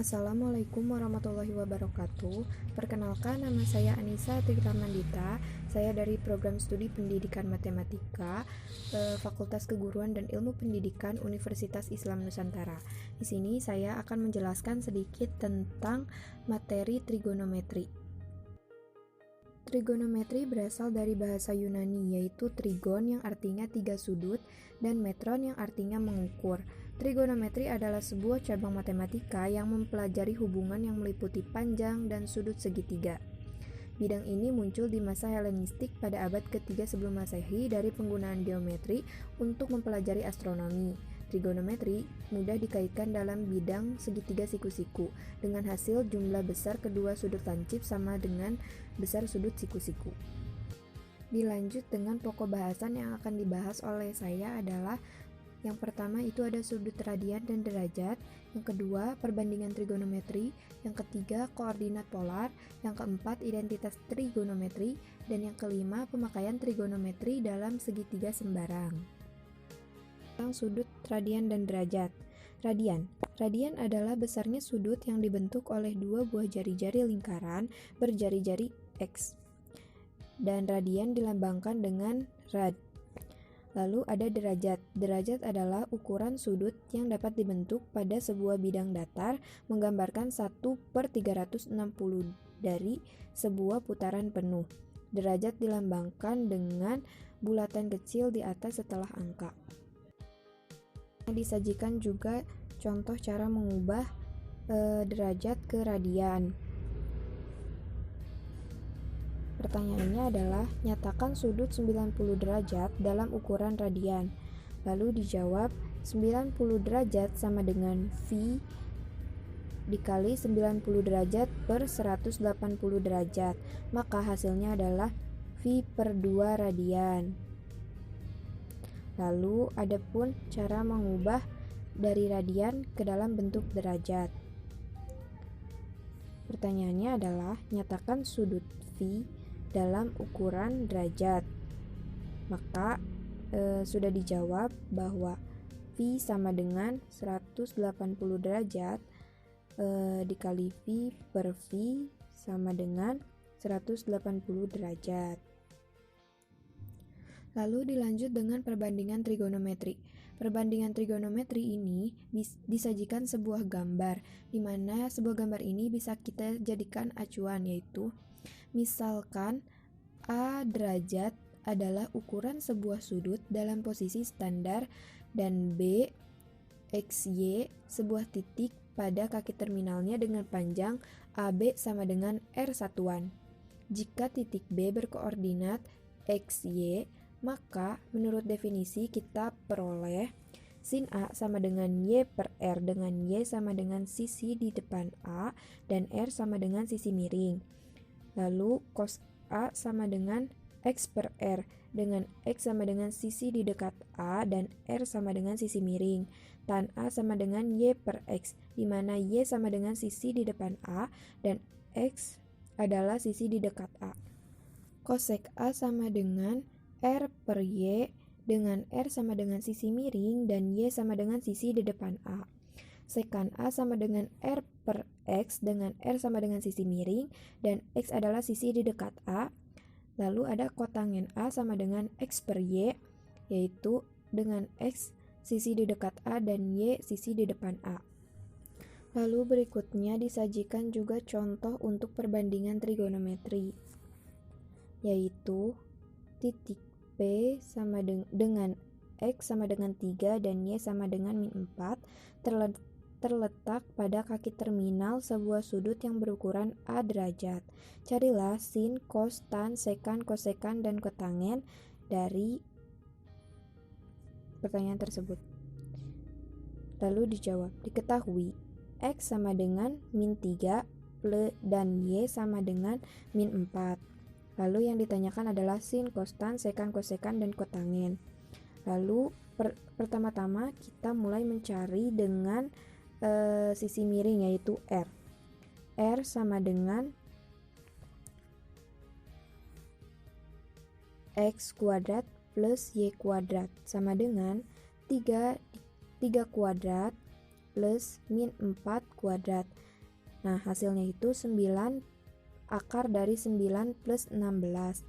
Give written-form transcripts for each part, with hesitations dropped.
Assalamualaikum warahmatullahi wabarakatuh. Perkenalkan, nama saya Anissa Tirtamandita. Saya dari Program Studi Pendidikan Matematika, Fakultas Keguruan dan Ilmu Pendidikan Universitas Islam Nusantara. Di sini saya akan menjelaskan sedikit tentang materi trigonometri. Trigonometri berasal dari bahasa Yunani, yaitu trigon yang artinya tiga sudut dan metron yang artinya mengukur. Trigonometri adalah sebuah cabang matematika yang mempelajari hubungan yang meliputi panjang dan sudut segitiga. Bidang ini muncul di masa Helenistik pada abad ketiga sebelum Masehi dari penggunaan geometri untuk mempelajari astronomi. Trigonometri mudah dikaitkan dalam bidang segitiga siku-siku dengan hasil jumlah besar kedua sudut lancip sama dengan besar sudut siku-siku. Dilanjut dengan pokok bahasan yang akan dibahas oleh saya adalah yang pertama itu ada sudut radian dan derajat, yang kedua perbandingan trigonometri, yang ketiga koordinat polar, yang keempat identitas trigonometri, dan yang kelima pemakaian trigonometri dalam segitiga sembarang. Tentang sudut radian dan derajat. Radian adalah besarnya sudut yang dibentuk oleh dua buah jari-jari lingkaran berjari-jari X. Dan radian dilambangkan dengan rad. Lalu ada derajat. Derajat adalah ukuran sudut yang dapat dibentuk pada sebuah bidang datar menggambarkan 1/360 dari sebuah putaran penuh. Derajat dilambangkan dengan bulatan kecil di atas setelah angka. Disajikan juga contoh cara mengubah derajat ke radian. Pertanyaannya adalah, nyatakan sudut 90 derajat dalam ukuran radian. Lalu dijawab, 90 derajat sama dengan V dikali 90 derajat per 180 derajat. Maka hasilnya adalah V/2 radian. Lalu ada pun cara mengubah dari radian ke dalam bentuk derajat. Pertanyaannya adalah, nyatakan sudut V dalam ukuran derajat. Maka sudah dijawab bahwa V sama dengan 180 derajat dikali V per V sama dengan 180 derajat. Lalu dilanjut dengan perbandingan trigonometri. Perbandingan trigonometri ini disajikan sebuah gambar, di mana sebuah gambar ini bisa kita jadikan acuan, yaitu misalkan A derajat adalah ukuran sebuah sudut dalam posisi standar dan B, XY, sebuah titik pada kaki terminalnya dengan panjang AB sama dengan R satuan. Jika titik B berkoordinat XY, maka menurut definisi kita peroleh sin A sama dengan Y per R dengan Y sama dengan sisi di depan A dan R sama dengan sisi miring. Lalu cos A sama dengan X per R dengan X sama dengan sisi di dekat A dan R sama dengan sisi miring. Tan A sama dengan Y per X, di mana Y sama dengan sisi di depan A dan X adalah sisi di dekat A. Cosec A sama dengan R per Y dengan R sama dengan sisi miring dan Y sama dengan sisi di depan A. Sekan A sama dengan R per X dengan R sama dengan sisi miring dan X adalah sisi di dekat A. Lalu ada kotangen A sama dengan X per Y, yaitu dengan X sisi di dekat A dan Y sisi di depan A. Lalu berikutnya disajikan juga contoh untuk perbandingan trigonometri, yaitu titik P sama dengan X sama dengan 3 dan Y sama dengan min 4 terletak pada kaki terminal sebuah sudut yang berukuran A derajat. Carilah sin, cos, tan, sekan, kosekan, dan kotangen dari pertanyaan tersebut. Lalu dijawab, diketahui X sama dengan min 3 dan Y sama dengan min 4. Lalu yang ditanyakan adalah sin, cos, tan, sekan, kosekan, dan kotangen. Lalu pertama-tama kita mulai mencari dengan sisi miring, yaitu R. R sama dengan X kuadrat plus Y kuadrat sama dengan 3 kuadrat plus min 4 kuadrat. Nah, hasilnya itu 9 akar dari 9 plus 16.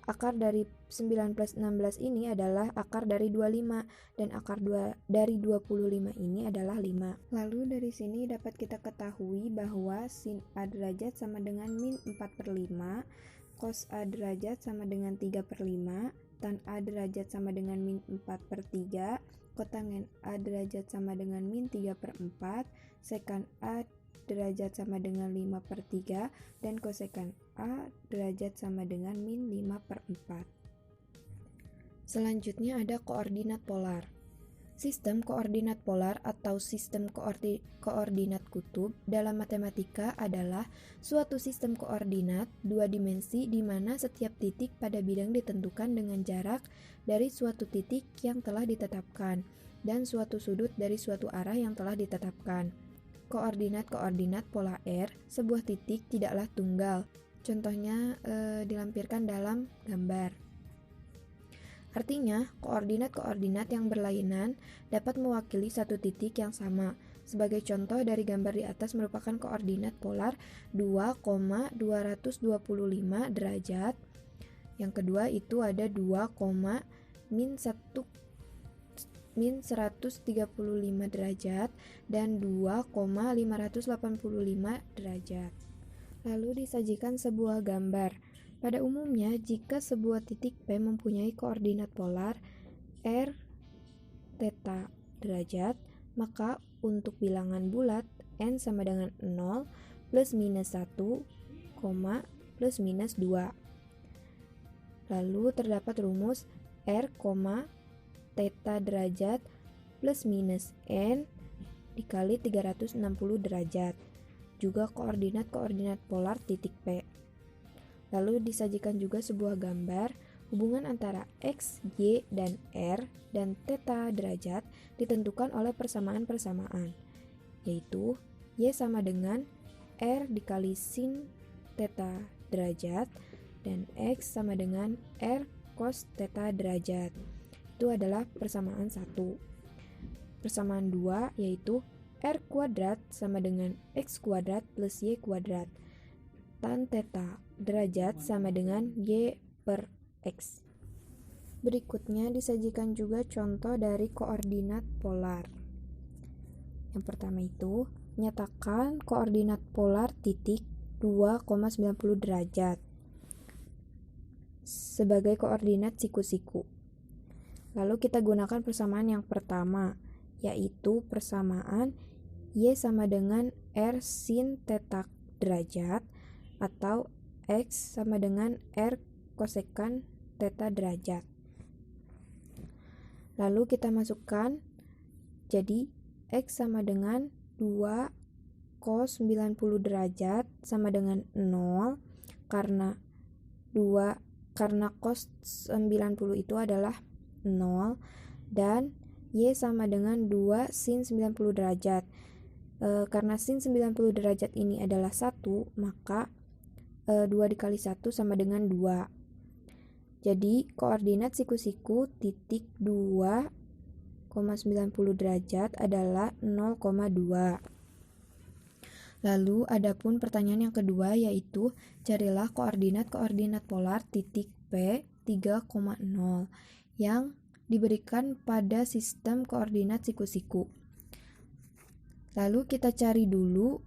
Akar dari 9 plus 16 ini adalah akar dari 25 dan akar dari 25 ini adalah 5. Lalu dari sini dapat kita ketahui bahwa sin A derajat sama dengan min 4/5, cos A derajat sama dengan 3/5, tan A derajat sama dengan min 4/3, kotangen A derajat sama dengan min 3/4, sekan A derajat sama dengan 5/3, dan kosekan A derajat sama dengan min 5/4. Selanjutnya ada koordinat polar. Sistem koordinat polar atau sistem koordinat kutub dalam matematika adalah suatu sistem koordinat dua dimensi di mana setiap titik pada bidang ditentukan dengan jarak dari suatu titik yang telah ditetapkan dan suatu sudut dari suatu arah yang telah ditetapkan. Koordinat-koordinat pola R sebuah titik tidaklah tunggal. Contohnya dilampirkan dalam gambar. Artinya, koordinat-koordinat yang berlainan dapat mewakili satu titik yang sama. Sebagai contoh dari gambar di atas merupakan koordinat polar 2,225 derajat. Yang kedua itu ada 2, min 135 derajat dan 2,585 derajat. Lalu disajikan sebuah gambar. Pada umumnya, jika sebuah titik P mempunyai koordinat polar r theta derajat, maka untuk bilangan bulat n sama dengan 0 plus minus 1, plus minus 2. Lalu terdapat rumus r, theta derajat plus minus n dikali 360 derajat, juga koordinat-koordinat polar titik P. Lalu disajikan juga sebuah gambar hubungan antara x, y, dan r dan theta derajat ditentukan oleh persamaan-persamaan, yaitu y sama dengan r dikali sin theta derajat dan x sama dengan r cos theta derajat. Itu adalah persamaan 1. Persamaan 2 yaitu r kuadrat sama dengan x kuadrat plus y kuadrat. Tan theta derajat sama dengan y per x. Berikutnya disajikan juga contoh dari koordinat polar. Yang pertama itu, nyatakan koordinat polar titik 2,90 derajat sebagai koordinat siku-siku. Lalu kita gunakan persamaan yang pertama, yaitu persamaan y sama dengan r sin theta derajat atau x sama dengan r kosekan theta derajat. Lalu kita masukkan, jadi x sama dengan 2 cos 90 derajat sama dengan 0 karena cos 90 itu adalah 0 dan y sama dengan 2 sin 90 derajat. Karena sin 90 derajat ini adalah 1, maka 2 dikali 1 sama dengan 2. Jadi koordinat siku-siku titik 2,90 derajat adalah 0,2. Lalu adapun pertanyaan yang kedua yaitu carilah koordinat-koordinat polar titik P 3,0 yang diberikan pada sistem koordinat siku-siku. Lalu kita cari dulu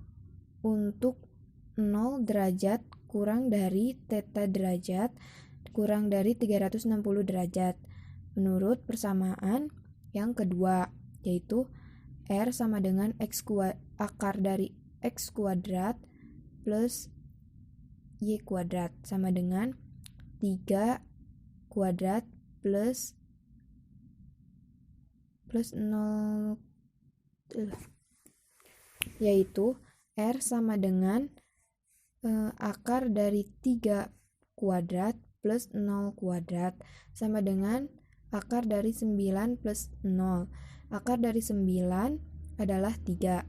untuk 0 derajat kurang dari theta derajat kurang dari 360 derajat menurut persamaan yang kedua, yaitu r sama dengan akar dari x kuadrat plus y kuadrat sama dengan 3 kuadrat plus 0, yaitu r sama dengan akar dari 3 kuadrat plus 0 kuadrat sama dengan akar dari 9 plus 0. Akar dari 9 adalah 3.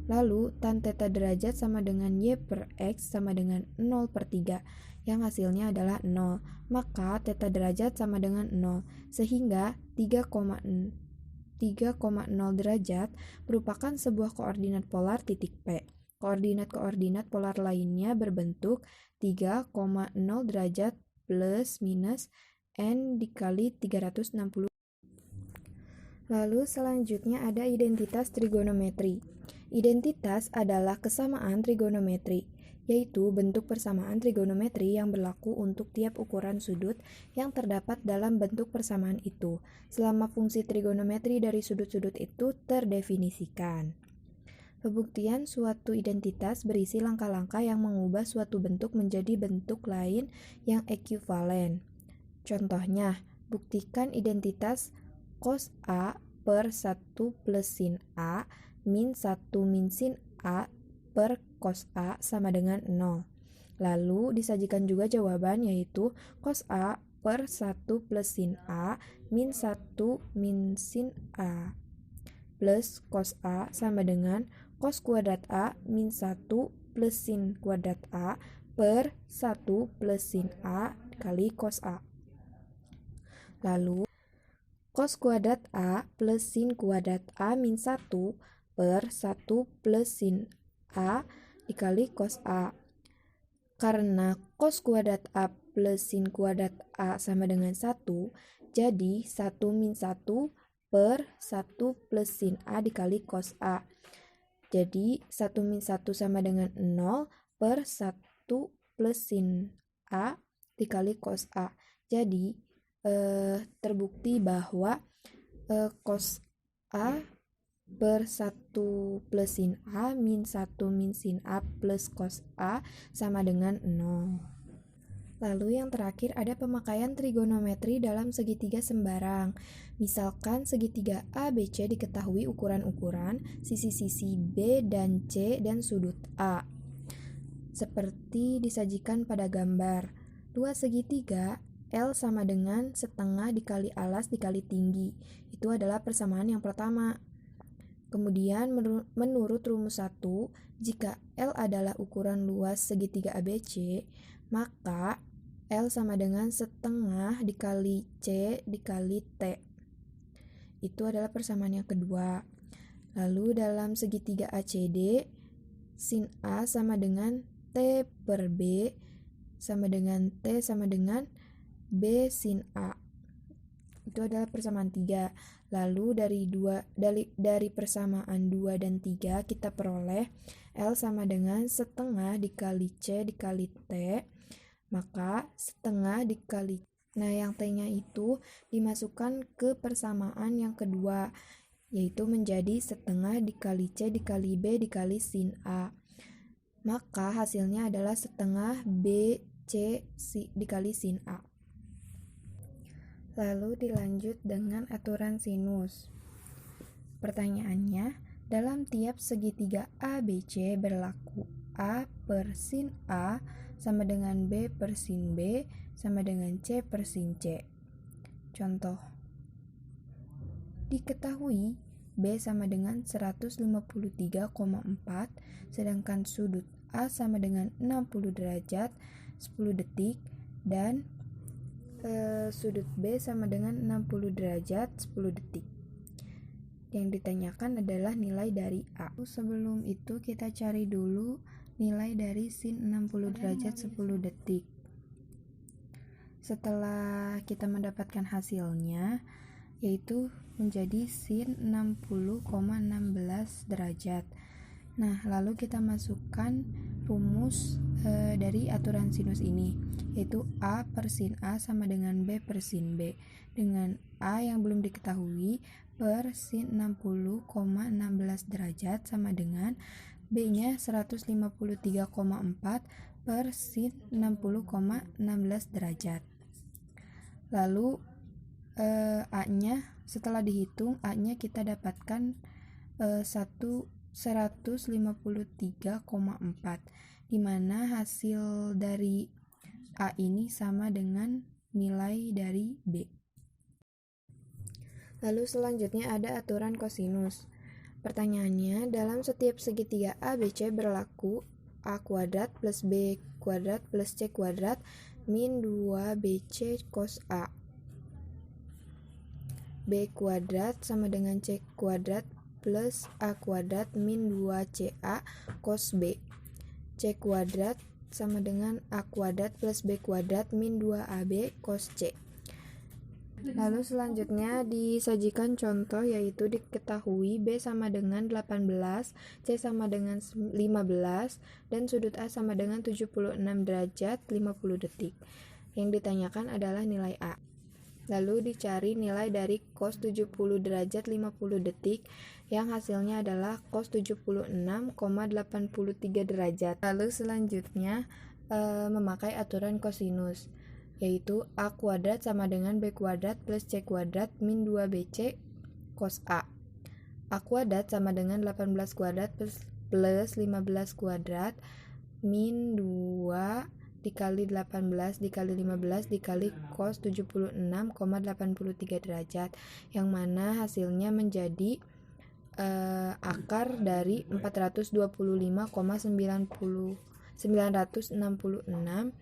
Lalu tan theta derajat sama dengan y per x sama dengan 0/3 yang hasilnya adalah 0. Maka theta derajat sama dengan 0 sehingga 3,0 derajat merupakan sebuah koordinat polar titik P. koordinat-koordinat polar lainnya berbentuk 3,0 derajat plus minus N dikali 360. Lalu selanjutnya ada identitas trigonometri. Identitas adalah kesamaan trigonometri, yaitu bentuk persamaan trigonometri yang berlaku untuk tiap ukuran sudut yang terdapat dalam bentuk persamaan itu, selama fungsi trigonometri dari sudut-sudut itu terdefinisikan. Pembuktian suatu identitas berisi langkah-langkah yang mengubah suatu bentuk menjadi bentuk lain yang ekuivalen. Contohnya, buktikan identitas cos A per 1 plus sin A min 1 min sin A per cos A sama dengan 0. Lalu disajikan juga jawaban, yaitu cos A per 1 plus sin A min 1 min sin A plus cos A sama dengan cos kuadrat A min 1 plus sin kuadrat A per 1 plus sin A kali cos A. Lalu cos kuadrat A plus sin kuadrat A min 1 per 1 plus sin A dikali cos A. Karena cos kuadrat A plus sin kuadrat A sama dengan 1, jadi 1 min 1 per 1 plus sin A dikali cos A. Jadi 1 min 1 sama dengan 0 per 1 plus sin A dikali cos A. Jadi terbukti bahwa cos A per 1 plus sin A min 1 min sin A plus cos A sama dengan 0. Lalu yang terakhir ada pemakaian trigonometri dalam segitiga sembarang. Misalkan segitiga ABC diketahui ukuran-ukuran, sisi-sisi B dan C dan sudut A. Seperti disajikan pada gambar. Dua segitiga L sama dengan setengah dikali alas dikali tinggi. Itu adalah persamaan yang pertama. Kemudian menurut rumus 1, jika L adalah ukuran luas segitiga ABC, maka L sama dengan setengah dikali C dikali T. Itu adalah persamaan yang kedua. Lalu dalam segitiga ACD, sin A sama dengan T per B sama dengan T sama dengan B sin A. Itu adalah persamaan 3. Lalu dari persamaan 2 dan 3 kita peroleh L sama dengan setengah dikali C dikali T, maka setengah dikali. Nah, yang T-nya itu dimasukkan ke persamaan yang kedua, yaitu menjadi setengah dikali C dikali B dikali sin A. Maka hasilnya adalah setengah B C dikali sin A. Lalu dilanjut dengan aturan sinus. Pertanyaannya, dalam tiap segitiga ABC berlaku A per sin A sama dengan B per sin B sama dengan C per sin C. Contoh, diketahui B sama dengan 153,4, sedangkan sudut A sama dengan 60 derajat 10 detik dan sudut B sama dengan 60 derajat 10 detik. Yang ditanyakan adalah nilai dari A. Sebelum itu kita cari dulu nilai dari sin 60 derajat 10 detik. Setelah kita mendapatkan hasilnya, yaitu menjadi sin 60,16 derajat. Nah, lalu kita masukkan rumus dari aturan sinus ini, yaitu A per sin A sama dengan B per sin B, dengan A yang belum diketahui per sin 60,16 derajat sama dengan B-nya 153,4 per sin 60,16 derajat. Lalu A-nya setelah dihitung, A-nya kita dapatkan 153,4, di mana hasil dari A ini sama dengan nilai dari B. Lalu selanjutnya ada aturan kosinus. Pertanyaannya, dalam setiap segitiga ABC berlaku A kuadrat plus B kuadrat plus C kuadrat min 2BC cos A. B kuadrat sama dengan C kuadrat plus A kuadrat min 2CA cos B. C kuadrat sama dengan A kuadrat plus B kuadrat min 2AB cos C. Lalu selanjutnya disajikan contoh, yaitu diketahui B sama dengan 18, C sama dengan 15, dan sudut A sama dengan 76 derajat 50 detik. Yang ditanyakan adalah nilai A. Lalu dicari nilai dari cos 70 derajat 50 detik, yang hasilnya adalah cos 76,83 derajat. Lalu selanjutnya memakai aturan kosinus, yaitu A kuadrat sama dengan B kuadrat plus C kuadrat min 2BC cos A. A kuadrat sama dengan 18 kuadrat plus 15 kuadrat min 2 dikali 18 dikali 15 dikali cos 76,83 derajat, yang mana hasilnya menjadi akar dari 425,966.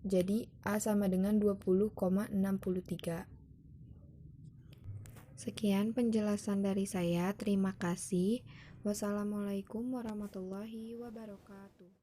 Jadi A sama dengan 20,63. Sekian penjelasan dari saya. Terima kasih. Wassalamualaikum warahmatullahi wabarakatuh.